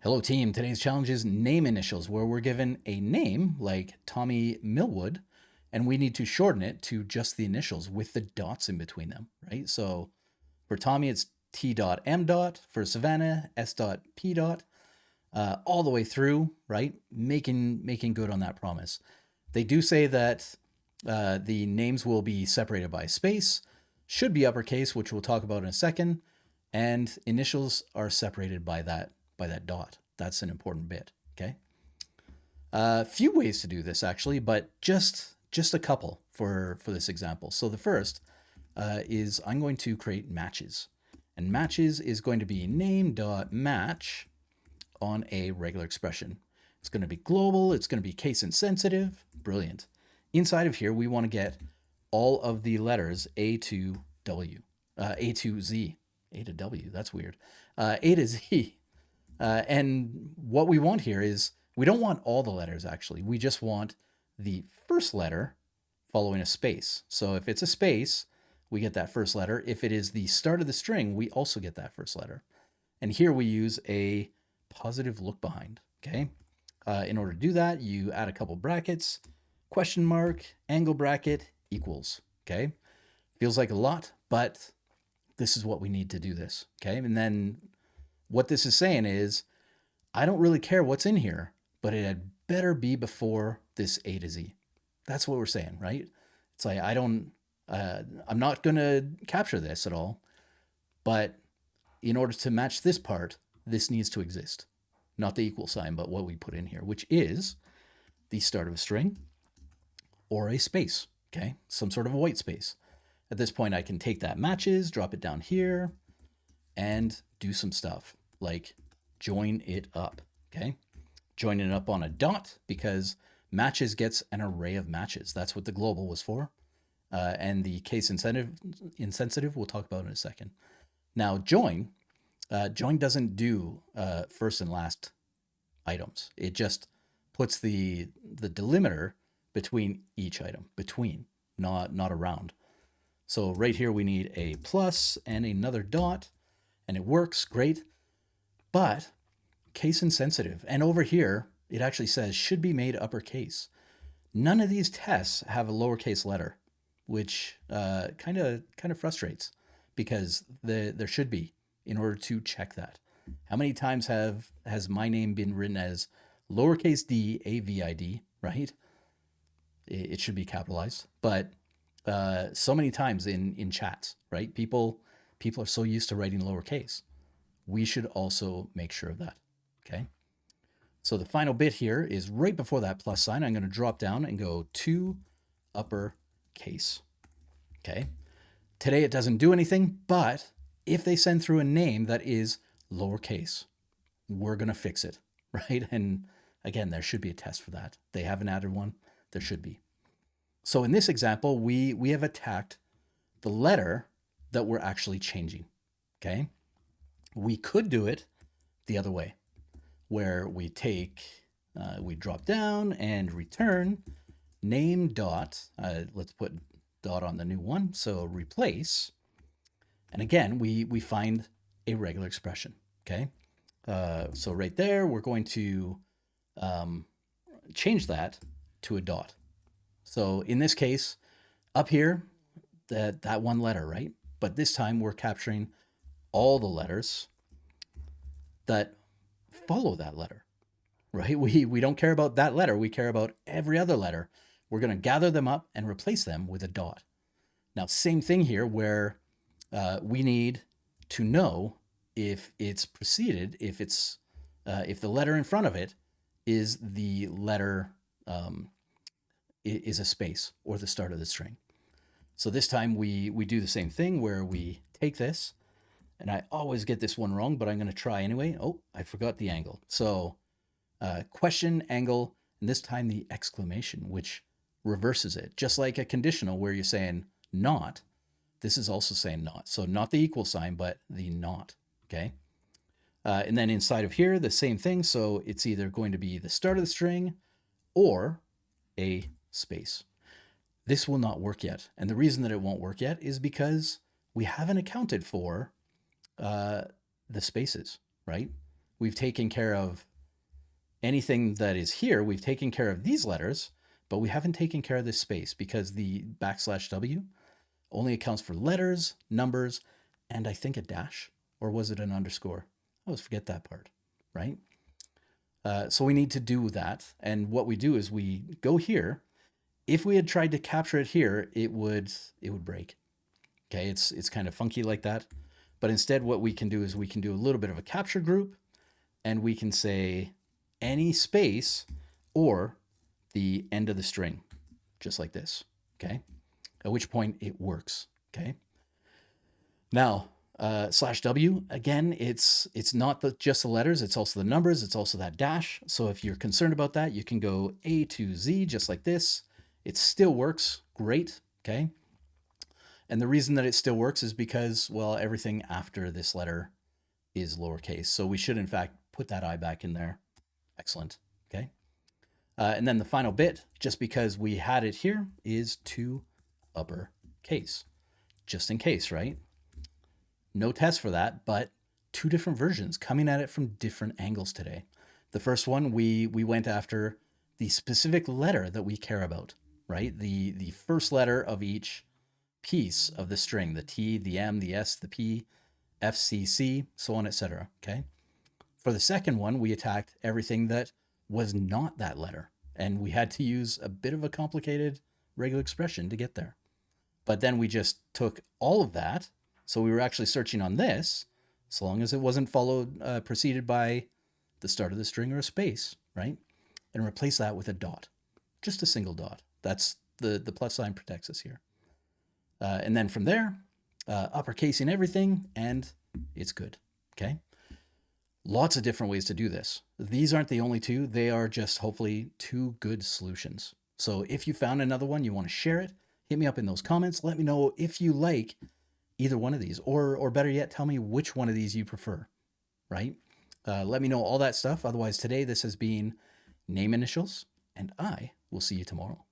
Hello team, today's challenge is name initials, where we're given a name like Tommy Millwood, and we need to shorten it to just the initials with the dots in between them, right? So for Tommy, it's T dot M dot, for Savannah, S dot P dot, all the way through, right? Making good on that promise. They do say that the names will be separated by space, should be uppercase, which we'll talk about in a second, and initials are separated by that dot. That's an important bit. Okay. A few ways to do this actually, but just a couple for this example. So the first is I'm going to create matches, and matches is going to be name.match on a regular expression. It's going to be global. It's going to be case insensitive. Brilliant. Inside of here, we want to get all of the letters A to W, A to Z, A to W. That's weird. A to Z. And what we want here is we don't want all the letters actually. We just want the first letter following a space. So if it's a space, we get that first letter. If it is the start of the string, we also get that first letter. And here we use a positive look behind. Okay. In order to do that, you add a couple brackets, question mark, angle bracket, equals. Okay. Feels like a lot, but this is what we need to do this. Okay. And then what this is saying is, I don't really care what's in here, but it had better be before this A to Z. That's what we're saying, right? It's like, I'm not going to capture this at all, but in order to match this part, this needs to exist. Not the equal sign, but what we put in here, which is the start of a string or a space, okay? Some sort of a white space. At this point, I can take that matches, drop it down here, and do some stuff like join it up, okay? Join it up on a dot because matches gets an array of matches. That's what the global was for. And the case insensitive, we'll talk about in a second. Now, join doesn't do first and last items. It just puts the delimiter between each item, not around. So right here, we need a plus and another dot, and it works great, but case insensitive. And over here, it actually says should be made uppercase. None of these tests have a lowercase letter, which kind of frustrates because there should be in order to check that. How many times has my name been written as lowercase d AVID, right? It should be capitalized, but so many times in chats, right? People are so used to writing lowercase. We should also make sure of that, okay? So the final bit here is right before that plus sign. I'm going to drop down and go to uppercase, okay? Today it doesn't do anything, but if they send through a name that is lowercase, we're going to fix it, right? And again, there should be a test for that. They haven't added one. There should be. So in this example, we have attacked the letter that we're actually changing, okay? We could do it the other way, where we drop down and return name dot, let's put dot on the new one, so replace, and again, we find a regular expression, okay? So right there, we're going to change that to a dot. So in this case, up here, that one letter, right? But this time we're capturing all the letters that follow that letter, right? We don't care about that letter. We care about every other letter. We're going to gather them up and replace them with a dot. Now, same thing here where we need to know if it's preceded, if the letter in front of it is the letter, is a space or the start of the string. So this time we do the same thing where we take this, and I always get this one wrong, but I'm going to try anyway. Oh, I forgot the angle. So question, angle, and this time the exclamation, which reverses it. Just like a conditional where you're saying not, this is also saying not. So not the equal sign, but the not, okay? And then inside of here, the same thing. So it's either going to be the start of the string or a space. This will not work yet. And the reason that it won't work yet is because we haven't accounted for the spaces, right? we've taken care of anything that is here. We've taken care of these letters, but we haven't taken care of this space because the \W only accounts for letters, numbers, and I think a dash, or was it an underscore? I always forget that part, right? So we need to do that. And what we do is we go here. If we had tried to capture it here, it would break. Okay, it's kind of funky like that. But instead, what we can do is we can do a little bit of a capture group, and we can say any space or the end of the string, just like this. Okay, at which point it works. Okay. Now, /W, again, it's not just the letters, it's also the numbers, it's also that dash. So if you're concerned about that, you can go A to Z just like this. It still works great, okay? And the reason that it still works is because, well, everything after this letter is lowercase. So we should, in fact, put that I back in there. Excellent, okay? And then the final bit, just because we had it here, is to uppercase, just in case, right? No test for that, but two different versions coming at it from different angles today. The first one, we went after the specific letter that we care about, right? The first letter of each piece of the string, the T, the M, the S, the P, F, C, C, so on, etc. Okay. For the second one, we attacked everything that was not that letter, and we had to use a bit of a complicated regular expression to get there. But then we just took all of that. So we were actually searching on this, so long as it wasn't preceded by the start of the string or a space, right? And replace that with a dot, just a single dot. That's the plus sign protects us here. And then from there, uppercasing everything, and it's good, okay? Lots of different ways to do this. These aren't the only two. They are just hopefully two good solutions. So if you found another one, you want to share it, hit me up in those comments. Let me know if you like either one of these, or better yet, tell me which one of these you prefer, right? Let me know all that stuff. Otherwise, today this has been Name Initials, and I will see you tomorrow.